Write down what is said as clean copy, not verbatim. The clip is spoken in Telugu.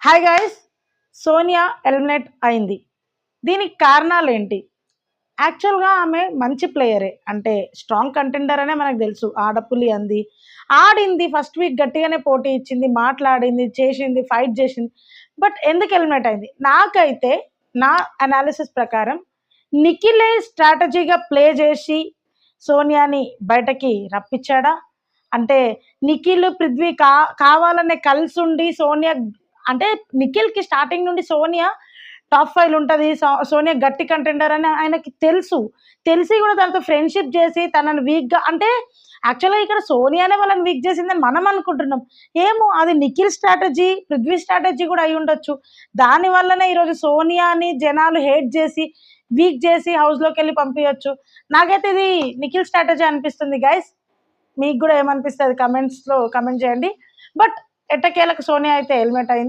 హాయ్ గైస్, సోనియా ఎలిమినేట్ అయింది. దీనికి కారణాలు ఏంటి? యాక్చువల్గా ఆమె మంచి ప్లేయరే, అంటే స్ట్రాంగ్ కంటెండర్ అనే మనకు తెలుసు. ఆడపులి అంది, ఆడింది, ఫస్ట్ వీక్ గట్టిగానే పోటీ ఇచ్చింది, మాట్లాడింది, చేసింది, ఫైట్ చేసింది. బట్ ఎందుకు ఎలిమినేట్ అయింది? నాకైతే నా అనాలిసిస్ ప్రకారం నిఖిలే స్ట్రాటజీగా ప్లే చేసి సోనియాని బయటకి రప్పించాడా? అంటే నిఖిల్ పృథ్వీ కావాలనే కలిసి ఉండి సోనియా, అంటే నిఖిల్‌కి స్టార్టింగ్ నుండి సోనియా టాప్ 5 ఉంటది. సోనియా గట్టి కంటెండర్ అని ఆయనకి తెలుసు. తెలిసి కూడా తనతో ఫ్రెండ్‌షిప్ చేసి తనని వీక్‌గా, అంటే యాక్చువల్‌గా ఇక్కడ సోనియానే వాళ్ళని వీక్ చేసిందని మనం అనుకుంటున్నాం. ఏమో అది నిఖిల్ స్ట్రాటజీ, పృథ్వీ స్ట్రాటజీ కూడా అయ్యుండొచ్చు. దాని వల్లనే ఈరోజు సోనియాని జనాలు హేట్ చేసి, వీక్ చేసి హౌస్‌లోకెళ్ళి పంపియొచ్చు. నాకైతే ఇది నిఖిల్ స్ట్రాటజీ అనిపిస్తుంది గైస్. మీకు కూడా ఏమనిపిస్తది కమెంట్స్‌లో కమెంట్ చేయండి. బట్ ఎట్టకేలకు సోనియా అయితే ఎలిమినేట్ అయింది.